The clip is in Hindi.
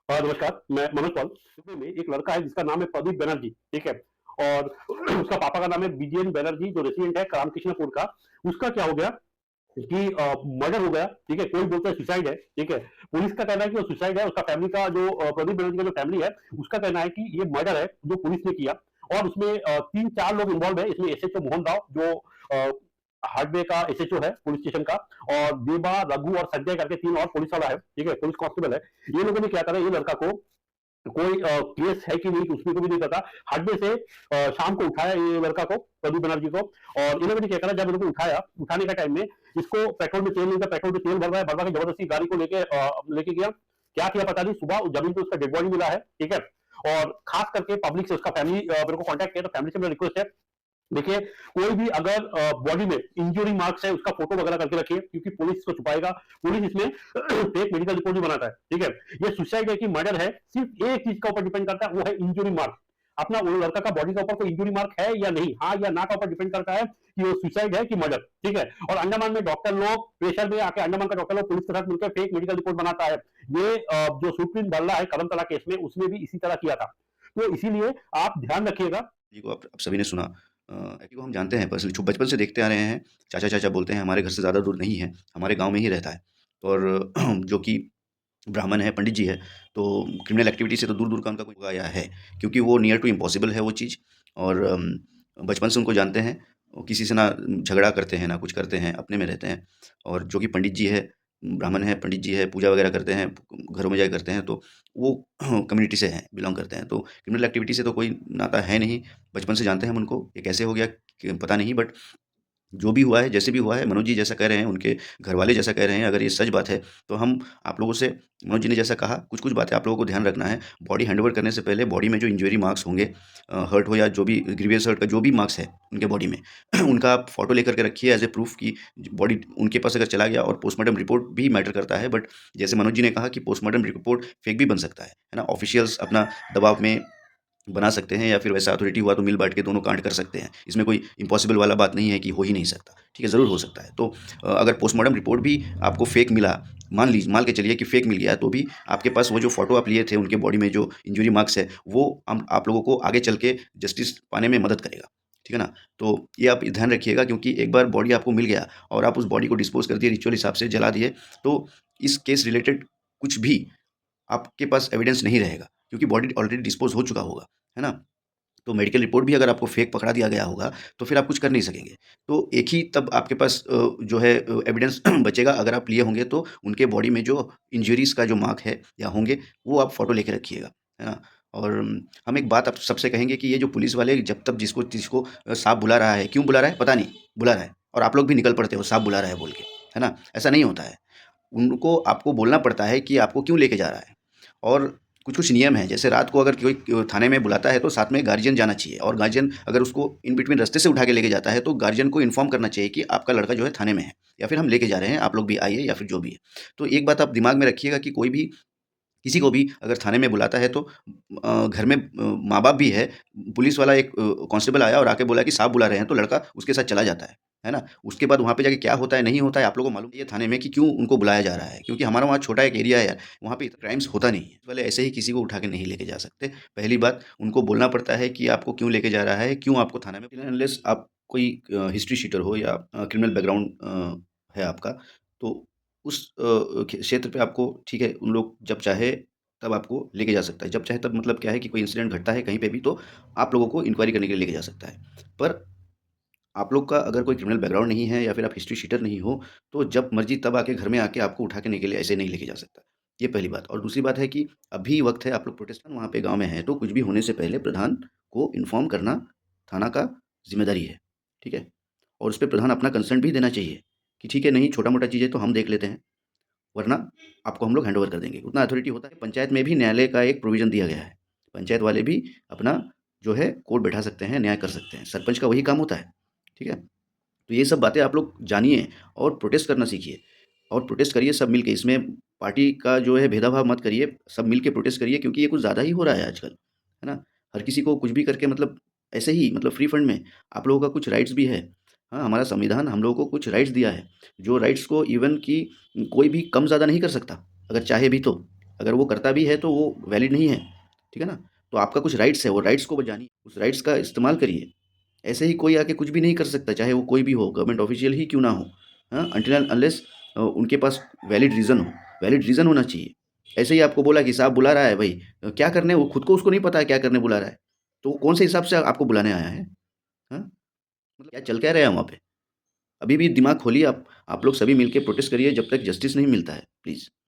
नमस्कार, मैं मनोज पॉल। दिल्ली में एक लड़का है जिसका नाम है प्रदीप बनर्जी, ठीक है? और उसका पापा का नाम है बीजेन बनर्जी जो रेसिडेंट है रामकृष्णपुर का। उसका क्या हो गया कि मर्डर हो गया, ठीक है? कोई बोलता है सुसाइड है, ठीक है? पुलिस का कहना है कि वो सुसाइड है। उसका फैमिली का जो प्रदीप बनर्जी का जो फैमिली है, उसका कहना है कि ये मर्डर है जो पुलिस ने किया। और उसमें 3-4 लोग इन्वॉल्व है। इसमें एसएचओ मोहन राव जो अ, हार्डवे का एसएचओ है पुलिस स्टेशन का, और देबा, रघु और संजय करके 3 और पुलिस वाला है, ठीक है? पुलिस कांस्टेबल है। ये लोगों ने क्या करा, ये लड़का को कोई केस है कि नहीं उसमें को भी नहीं पता। हाडवे से शाम को उठाया ये लड़का को, प्रदीप बनर्जी को। और इन लोगों ने क्या करा, जब इनको उठाया, उठाने का टाइम में इसको पेट्रोल में तेल नहीं था, पेट्रोल में तेल भर रहा है, भर भर के जबरदस्ती गाड़ी को लेके गया। क्या किया पता नहीं, सुबह जमीन पे उसका डेड बॉडी मिला है, ठीक है? और खास करके पब्लिक से उसका फैमिली मेरे को कांटेक्ट किया, तो फैमिली से मेरा रिक्वेस्ट है, देखिए, कोई भी अगर बॉडी में इंजरी मार्क्स है उसका फोटो वगैरह करके रखिए, क्योंकि पुलिस इसको छुपाएगा। पुलिस इसमें फेक मेडिकल रिपोर्ट भी बनाता है, ठीक है? ये सुसाइड है कि मर्डर है, सिर्फ एक चीज का ऊपर डिपेंड करता है, वो है इंजरी मार्क। अपना वो लड़का का बॉडी के ऊपर कोई इंजरी मार्क है या नहीं, हाँ या ना का ऊपर डिपेंड करता है कि वो सुसाइड है कि मर्डर, ठीक है? और अंडमान में डॉक्टर लोग प्रेशर में आके, अंडमान का डॉक्टर लोग पुलिस के साथ मिलकर फेक मेडिकल रिपोर्ट बनाता है। ये जो सुप्रीम बल्ला है कदम तला केस में, उसमें भी इसी तरह किया था। तो इसीलिए आप ध्यान रखिएगा। जी को आप सभी ने सुना। एक्चुअली को हम जानते हैं पर्सनली, जो बचपन से देखते आ रहे हैं। चाचा-चाचा बोलते हैं, हमारे घर से ज़्यादा दूर नहीं है, हमारे गाँव में ही रहता है। और जो कि ब्राह्मण है, पंडित जी है, तो क्रिमिनल एक्टिविटी से तो दूर-दूर का उनका कोई गया है, क्योंकि वो नियर टू इम्पॉसिबल है वो चीज़। और बचपन से उनको जानते हैं, वो किसी से ना झगड़ा करते हैं, ना कुछ करते हैं, अपने में रहते हैं। और जो कि पंडित जी है, ब्राह्मण है, पंडित जी है, पूजा वगैरह करते हैं, घरों में जाके करते हैं, तो वो कम्युनिटी से हैं, बिलॉन्ग करते हैं। तो क्रिमिनल एक्टिविटी से तो कोई नाता है नहीं, बचपन से जानते हैं हम उनको। ये कैसे हो गया कि पता नहीं, बट जो भी हुआ है, जैसे भी हुआ है, मनोज जी जैसा कह रहे हैं, उनके घरवाले जैसा कह रहे हैं, अगर ये सच बात है, तो हम आप लोगों से, मनोज जी ने जैसा कहा, कुछ-कुछ बातें आप लोगों को ध्यान रखना है। बॉडी हैंडओवर करने से पहले बॉडी में जो इंजरी मार्क्स होंगे, हर्ट हो या जो भी ग्रीवियस हर्ट का जो भी मार्क्स है उनके बॉडी में, उनका आप फ़ोटो लेकर के रखिए एज़ ए प्रूफ़ कि बॉडी उनके पास अगर चला गया। और पोस्टमार्टम रिपोर्ट भी मैटर करता है, बट जैसे मनोज जी ने कहा कि पोस्टमार्टम रिपोर्ट फेक भी बन सकता है ना? ऑफ़िशियल्स अपना दबाव में बना सकते हैं, या फिर वैसा अथॉरिटी हुआ तो मिल बाँट के दोनों कांड कर सकते हैं। इसमें कोई इम्पॉसिबल वाला बात नहीं है कि हो ही नहीं सकता। ठीक है, ज़रूर हो सकता है। तो अगर पोस्टमार्टम रिपोर्ट भी आपको फेक मिला, मान के चलिए कि फेक मिल गया, तो भी आपके पास वो जो फ़ोटो आप लिए थे उनके बॉडी में जो इंजरी मार्क्स है, वो हम आप लोगों को आगे चल के जस्टिस पाने में मदद करेगा। ठीक है ना? तो ये आप ध्यान रखिएगा, क्योंकि एक बार बॉडी आपको मिल गया और आप उस बॉडी को डिस्पोज़ कर दिए, रिचुअल हिसाब से जला दिए, तो इस केस रिलेटेड कुछ भी आपके पास एविडेंस नहीं रहेगा, क्योंकि बॉडी ऑलरेडी डिस्पोज़ हो चुका होगा। है ना? तो मेडिकल रिपोर्ट भी अगर आपको फेक पकड़ा दिया गया होगा, तो फिर आप कुछ कर नहीं सकेंगे। तो एक ही तब आपके पास जो है एविडेंस बचेगा, अगर आप लिए होंगे तो उनके बॉडी में जो इंजरीज़ का जो मार्क है या होंगे, वो आप फ़ोटो लेके रखिएगा, है ना? और हम एक बात आप सबसे कहेंगे कि ये जो पुलिस वाले जब तक जिसको जिसको साहब बुला रहा है, क्यों बुला रहा है पता नहीं, बुला रहा है, और आप लोग भी निकल पड़ते हो साहब बुला रहा है बोल के, है ना? ऐसा नहीं होता है। उनको आपको बोलना पड़ता है कि आपको क्यों लेके जा रहा है। और कुछ-कुछ नियम हैं, जैसे रात को अगर कोई थाने में बुलाता है, तो साथ में गार्जियन जाना चाहिए, और गार्जियन अगर उसको इन बिटवीन रास्ते से उठा के लेके जाता है, तो गार्जियन को इन्फॉर्म करना चाहिए कि आपका लड़का जो है थाने में है, या फिर हम लेके जा रहे हैं, आप लोग भी आइए, या फिर जो भी है। तो एक बात आप दिमाग में रखिएगा कि कोई भी किसी को भी अगर थाने में बुलाता है, तो घर में माँ-बाप भी है, पुलिस वाला एक कांस्टेबल आया और आके बोला कि साहब बुला रहे हैं, तो लड़का उसके साथ चला जाता है ना? उसके बाद वहाँ पे जाके क्या होता है, नहीं होता है, आप लोगों को मालूम है थाने में कि क्यों उनको बुलाया जा रहा है, क्योंकि हमारा वहाँ छोटा एक एरिया है यार, वहाँ पे क्राइम्स होता नहीं है। वाले ऐसे ही किसी को उठा के नहीं लेके जा सकते। पहली बात, उनको बोलना पड़ता है कि आपको क्यों लेके जा रहा है, क्यों आपको थाने में, अनलेस आप कोई हिस्ट्री शीटर हो या क्रिमिनल बैकग्राउंड है आपका, तो उस क्षेत्र पे आपको, ठीक है, उन लोग जब चाहे तब आपको लेके जा सकता है। जब चाहे तब मतलब क्या है कि कोई इंसिडेंट घटता है कहीं पे भी, तो आप लोगों को इंक्वायरी करने के लिए लेके जा सकता है। पर आप लोग का अगर कोई क्रिमिनल बैकग्राउंड नहीं है, या फिर आप हिस्ट्री शीटर नहीं हो, तो जब मर्ज़ी तब आके घर में आके आपको उठा के ले के लिए ऐसे नहीं लेके जा सकता। ये पहली बात। और दूसरी बात है कि अभी वक़्त है, आप लोग प्रोटेस्ट वहाँ पे गाँव में हैं, तो कुछ भी होने से पहले प्रधान को इन्फॉर्म करना थाना का ज़िम्मेदारी है। ठीक है? और उसपे प्रधान अपना कंसर्न भी देना चाहिए कि ठीक है, नहीं छोटा-मोटा चीज़ है तो हम देख लेते हैं, वरना आपको हम लोग हैंडओवर कर देंगे। उतना अथॉरिटी होता है। पंचायत में भी न्यायालय का एक प्रोविज़न दिया गया है। पंचायत वाले भी अपना जो है कोर्ट बैठा सकते हैं, न्याय कर सकते हैं। सरपंच का वही काम होता है। ठीक है? तो ये सब बातें आप लोग जानिए और प्रोटेस्ट करना सीखिए, और प्रोटेस्ट करिए सब मिल के। इसमें पार्टी का जो है भेदभाव मत करिए, सब मिल के प्रोटेस्ट करिए, क्योंकि ये कुछ ज़्यादा ही हो रहा है आजकल, है ना? हर किसी को कुछ भी करके, मतलब ऐसे ही, मतलब फ्री फंड में आप लोगों का कुछ राइट्स भी है। हाँ, हमारा संविधान हम लोगों को कुछ राइट्स दिया है, जो राइट्स को इवन कि कोई भी कम ज़्यादा नहीं कर सकता, अगर चाहे भी तो। अगर वो करता भी है तो वो वैलिड नहीं है, ठीक है ना? तो आपका कुछ राइट्स है, वो राइट्स को जानिए, उस राइट्स का इस्तेमाल करिए। ऐसे ही कोई आके कुछ भी नहीं कर सकता, चाहे वो कोई भी हो, गवर्नमेंट ऑफिशियल ही क्यों ना हो, हाँ? अनटिल एंड अनलेस उनके पास वैलिड रीज़न होना चाहिए। ऐसे ही आपको बोला कि साहब बुला रहा है भाई, क्या करने, वो खुद को उसको नहीं पता है क्या करने बुला रहा है, तो वो कौन से हिसाब से आपको बुलाने आया है, हाँ? मतलब क्या चल क्या रहा है वहाँ पे? अभी भी दिमाग खोलिए आप लोग सभी मिलके प्रोटेस्ट करिए जब तक जस्टिस नहीं मिलता है, प्लीज़।